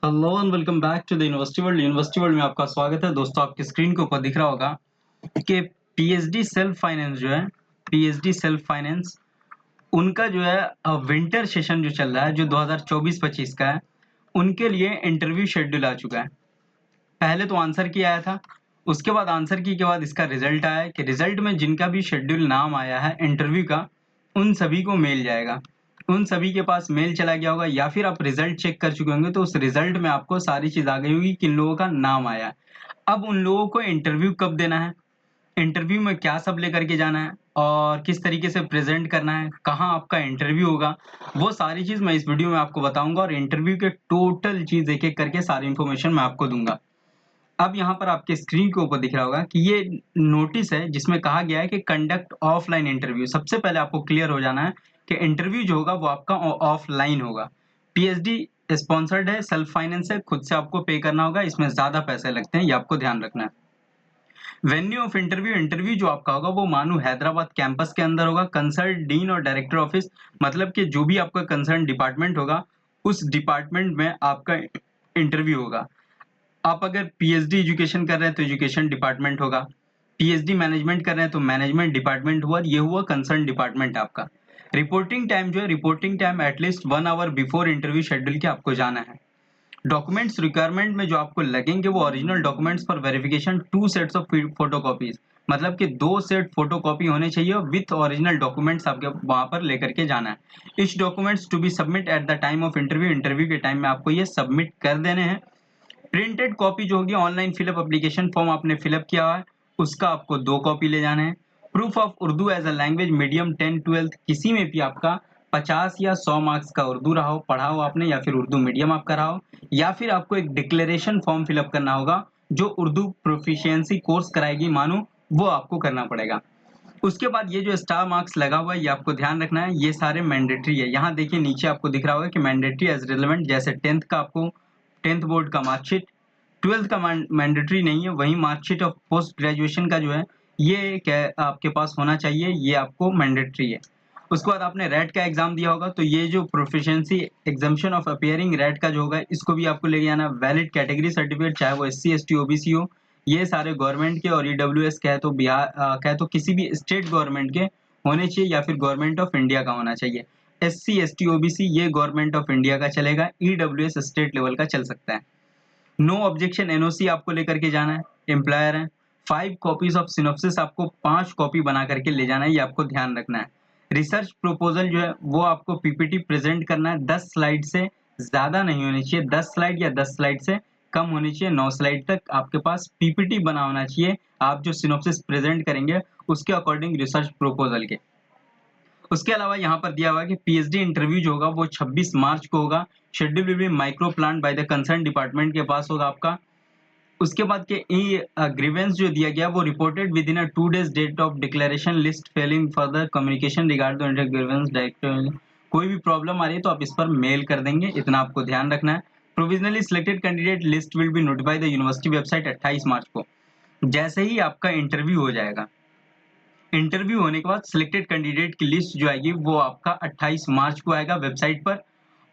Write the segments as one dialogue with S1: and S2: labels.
S1: Hello and welcome back to the university world. University world में आपका स्वागत है। दोस्तों, आपकी स्क्रीन के ऊपर दिख रहा होगा कि पीएचडी सेल्फ फाइनेंस जो है, पीएचडी सेल्फ फाइनेंस उनका जो है विंटर सेशन जो चल रहा है, जो 2024-25 का है, उनके लिए इंटरव्यू शेड्यूल आ चुका है। पहले तो आंसर की आया था, उसके बाद आंसर की के बाद इसका रिजल्ट आया कि रिजल्ट में जिनका भी शेड्यूल नाम आया है इंटरव्यू का, उन सभी को मेल जाएगा। उन सभी के पास मेल चला गया होगा, या फिर आप रिजल्ट चेक कर चुके होंगे तो उस रिजल्ट में आपको सारी चीज आ गई होगी किन लोगों का नाम आया है। अब उन लोगों को इंटरव्यू कब देना है, इंटरव्यू में क्या सब लेकर के जाना है और किस तरीके से प्रेजेंट करना है, कहाँ आपका इंटरव्यू होगा, वो सारी चीज मैं इस वीडियो में आपको बताऊंगा और इंटरव्यू के टोटल चीज एक एक करके सारी इंफॉर्मेशन मैं आपको दूंगा। अब यहाँ पर आपके स्क्रीन के ऊपर दिख रहा होगा कि ये नोटिस है जिसमें कहा गया है कि कंडक्ट ऑफलाइन इंटरव्यू। सबसे पहले आपको क्लियर हो जाना है कि इंटरव्यू जो होगा वो आपका ऑफलाइन होगा। पीएचडी स्पॉन्सर्ड है, सेल्फ फाइनेंस है, खुद से आपको पे करना होगा, इसमें ज्यादा पैसे लगते हैं, ये आपको ध्यान रखना है। वेन्यू ऑफ इंटरव्यू, इंटरव्यू जो आपका होगा वो मानू हैदराबाद कैंपस के अंदर होगा। कंसर्न डीन और डायरेक्टर ऑफिस, मतलब कि जो भी आपका कंसर्न डिपार्टमेंट होगा उस डिपार्टमेंट में आपका इंटरव्यू होगा। आप अगर पीएचडी एजुकेशन कर रहे हैं तो एजुकेशन डिपार्टमेंट होगा, पीएचडी मैनेजमेंट कर रहे हैं तो मैनेजमेंट डिपार्टमेंट हुआ, ये हुआ कंसर्न डिपार्टमेंट आपका। रिपोर्टिंग टाइम जो है, reporting time at least 1 hour before interview schedule के आपको जाना है। डॉक्यूमेंट्स रिक्वायरमेंट में जो आपको लगेंगे वो original documents for verification 2 sets of photocopies, मतलब कि 2 सेट फोटोकॉपी होने चाहिए विथ ओरिजिनल डॉक्यूमेंट्स आपके वहां पर लेकर के जाना है। इस documents to be submit at the time of interview, interview के टाइम में आपको ये सबमिट कर देने हैं। प्रिंटेड कॉपी जो होगी, ऑनलाइन फिलअप एप्लीकेशन फॉर्म आपने फिलअप किया है उसका आपको 2 कॉपी ले जाना है। Proof of Urdu as a language medium 10-12 किसी में भी आपका 50 या 100 मार्क्स का उर्दू रहा हो, पढ़ा हो आपने, या फिर उर्दू मीडियम आपका रहा हो, या फिर आपको एक डिक्लेरेशन फॉर्म फिलअप करना होगा जो उर्दू प्रोफिशिएंसी कोर्स कराएगी मानो, वो आपको करना पड़ेगा। उसके बाद ये जो स्टार मार्क्स लगा हुआ है ये आपको ध्यान रखना है, ये सारे मैंडेटरी है। यहाँ देखिए नीचे आपको दिख रहा होगा कि मैंडेटरी एज रिलेवेंट, जैसे 10th का आपको 10th बोर्ड का मार्कशीट, 12th का मैंडेटरी नहीं है, वही मार्कशीट ऑफ पोस्ट ग्रेजुएशन का जो है ये क्या आपके पास होना चाहिए, ये आपको मैंडेटरी है। उसके बाद आपने रेट का एग्जाम दिया होगा तो ये जो proficiency examination of appearing rate का जो होगा इसको भी आपको लेके आना। वैलिड कैटेगरी सर्टिफिकेट, चाहे वो एससी एसटी ओबीसी हो, ये सारे गवर्नमेंट के, और ईडब्ल्यूएस कहे तो बिहार कहे तो किसी भी स्टेट गवर्नमेंट के होने चाहिए या फिर गवर्नमेंट ऑफ इंडिया का होना चाहिए। एससी एसटी ओबीसी ये गवर्नमेंट ऑफ इंडिया का चलेगा, ईडब्ल्यूएस स्टेट लेवल का चल सकता है। नो ऑब्जेक्शन एनओसी आपको लेकर के जाना है, एम्प्लॉयर है। 5 कॉपीज ऑफ सिनॉप्सिस आपको 5 कॉपी बना करके ले जाना है, ये आपको ध्यान रखना है। रिसर्च प्रपोजल जो है वो आपको पीपीटी प्रेजेंट करना है, 10 स्लाइड से ज्यादा नहीं होनी चाहिए, 10 स्लाइड या 10 स्लाइड से कम होनी चाहिए, 9 स्लाइड तक आपके पास पीपीटी बना होना चाहिए। आप जो सिनॉप्सिस प्रेजेंट करेंगे उसके अकॉर्डिंग रिसर्च प्रपोजल के। उसके अलावा यहाँ पर दिया हुआ है कि पीएचडी इंटरव्यू जो होगा वो 26 मार्च को होगा। Schedule will be micro plan by the concern department के पास होगा आपका। उसके बाद के ग्रीवेंस जो दिया गया वो reported within a 2 days date of declaration list failing further communication regard the grievance director. कोई भी प्रॉब्लम आ रही है तो आप इस पर मेल कर देंगे, इतना आपको ध्यान रखना है। Provisionally selected candidate list will be notify the university website 28 मार्च को। जैसे ही आपका इंटरव्यू हो जाएगा, इंटरव्यू होने के बाद सिलेक्टेड कैंडिडेट की लिस्ट जो आएगी वो आपका 28 मार्च को आएगा वेबसाइट पर।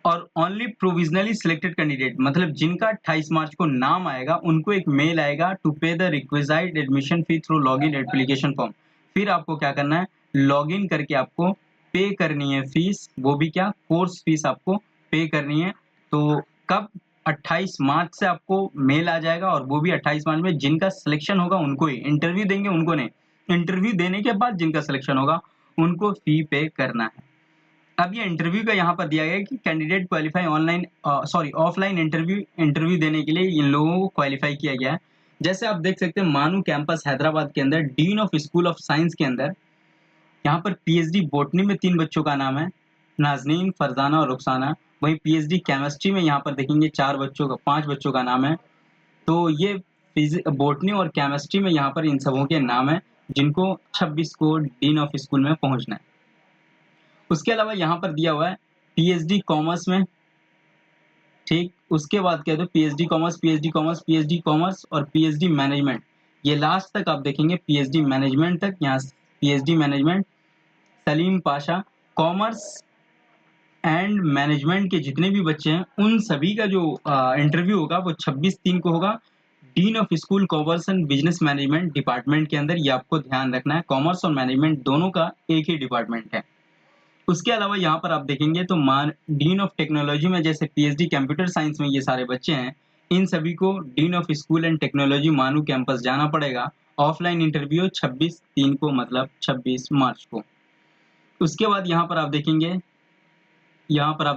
S1: और ओनली प्रोविजनली सिलेक्टेड कैंडिडेट, मतलब जिनका 28 मार्च को नाम आएगा उनको एक मेल आएगा टू पे the requisite admission fee through login application form. फिर आपको क्या करना है, लॉगिन करके आपको पे करनी है फीस, वो भी क्या, कोर्स फीस आपको पे करनी है। तो कब, 28 मार्च से आपको मेल आ जाएगा, और वो भी 28 मार्च में। जिनका सिलेक्शन होगा उनको ही इंटरव्यू देंगे, उनको नहीं। इंटरव्यू देने के बाद जिनका सिलेक्शन होगा उनको फी पे करना है। अब ये इंटरव्यू का यहाँ पर दिया गया है कि candidate qualify online offline interview interview देने के लिए इन लोगों को क्वालिफाई किया गया है। जैसे आप देख सकते हैं मानू कैंपस हैदराबाद के अंदर dean of school of science के अंदर यहाँ पर पीएचडी बोटनी में 3 बच्चों का नाम है, नाजनीन, फरजाना और रुखसाना। वहीं पीएचडी केमिस्ट्री में यहाँ पर देखेंगे 5 बच्चों का नाम है। तो ये बोटनी और केमिस्ट्री में यहाँ पर इन सबों के नाम है जिनको 26 को डीन ऑफ स्कूल में पहुंचना है। उसके अलावा यहाँ पर दिया हुआ है पीएचडी कॉमर्स में, ठीक। उसके बाद क्या है, PhD commerce, PhD commerce, PhD commerce और पीएचडी मैनेजमेंट, ये लास्ट तक आप देखेंगे पीएचडी मैनेजमेंट तक। यहाँ PhD management Salim Pasha, commerce and management के जितने भी बच्चे हैं उन सभी का जो इंटरव्यू होगा वो 26/3 को होगा। Dean of school commerce and business management department के अंदर, ये आपको ध्यान रखना है। कॉमर्स और मैनेजमेंट दोनों का एक ही डिपार्टमेंट है। उसके अलावा यहाँ पर आप देखेंगे तो डीन ऑफ टेक्नोलॉजी में जैसे पीएचडी कंप्यूटर साइंस में ये सारे बच्चे हैं, इन सभी को dean of school and technology मानू कैंपस जाना पड़ेगा। ऑफलाइन इंटरव्यू 26/3 को, मतलब 26 मार्च को। उसके बाद यहाँ पर आप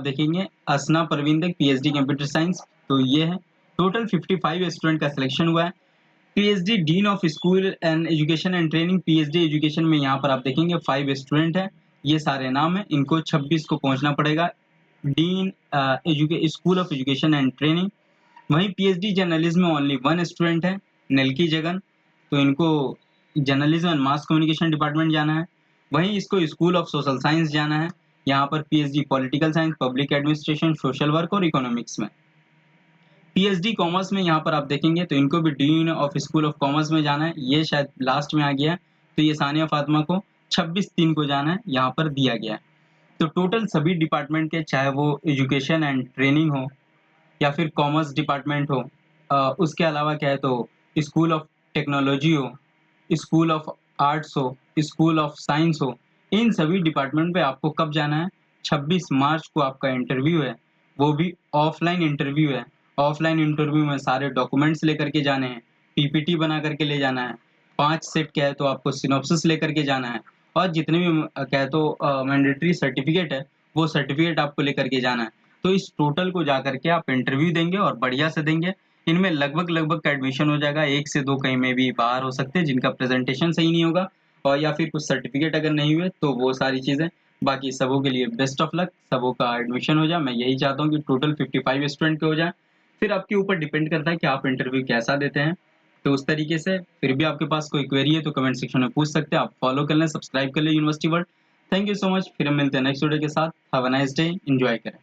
S1: देखेंगे असना परविंदर पीएचडी कंप्यूटर साइंस, तो ये है। टोटल 55 स्टूडेंट का सिलेक्शन हुआ है। PhD dean of school and education and training, PhD education में यहाँ पर आप देखेंगे 5 स्टूडेंट है। ये सारे नाम है, इनको 26 को पहुंचना पड़ेगा। Dean school of education and training. वहीं पीएचडी जर्नलिज्म में ओनली 1 स्टूडेंट है, नेल्की जगन, तो इनको journalism and mass communication department जाना है। वहीं इसको स्कूल ऑफ सोशल साइंस जाना है। यहाँ पर PhD political science, public administration, social work और इकोनॉमिक्स में। पीएचडी कॉमर्स में यहाँ पर आप देखेंगे तो इनको भी dean of school of commerce में जाना है। ये शायद लास्ट में आ गया है, तो ये सानिया फातिमा को 26/3 को जाना है, यहाँ पर दिया गया है। तो टोटल सभी डिपार्टमेंट के, चाहे वो एजुकेशन एंड ट्रेनिंग हो या फिर कॉमर्स डिपार्टमेंट हो, उसके अलावा क्या है तो स्कूल ऑफ टेक्नोलॉजी हो, स्कूल ऑफ आर्ट्स हो, स्कूल ऑफ साइंस हो, इन सभी डिपार्टमेंट पे आपको कब जाना है? 26 मार्च को आपका इंटरव्यू है, वो भी ऑफलाइन इंटरव्यू है। ऑफलाइन इंटरव्यू में सारे डॉक्यूमेंट्स लेकर के जाने हैं, पीपीटी बना करके ले जाना है, 5 सेट क्या है तो आपको सिनॉप्सिस लेकर के जाना है, और जितने भी क्या है तो मैंडेटरी सर्टिफिकेट है, वो सर्टिफिकेट आपको लेकर के जाना है। तो इस टोटल को जा करके आप इंटरव्यू देंगे और बढ़िया से देंगे। इनमें लगभग का एडमिशन हो जाएगा। 1 से 2 कहीं में भी बाहर हो सकते हैं जिनका प्रेजेंटेशन सही नहीं होगा, और या फिर कुछ सर्टिफिकेट अगर नहीं हुए तो वो सारी चीज़ें। बाकी सबों के लिए बेस्ट ऑफ लक, सबों का एडमिशन हो जाए। मैं यही चाहता हूँ कि टोटल 55 स्टूडेंट के हो जाए। फिर आपके ऊपर डिपेंड करता है कि आप इंटरव्यू कैसा देते हैं। तो उस तरीके से फिर भी आपके पास कोई क्वेरी है तो कमेंट सेक्शन में पूछ सकते हैं। आप फॉलो कर लें, सब्सक्राइब कर लें university world. Thank you so much. फिर हम मिलते हैं नेक्स्ट वीडियो के साथ। Have a nice day, enjoy करें।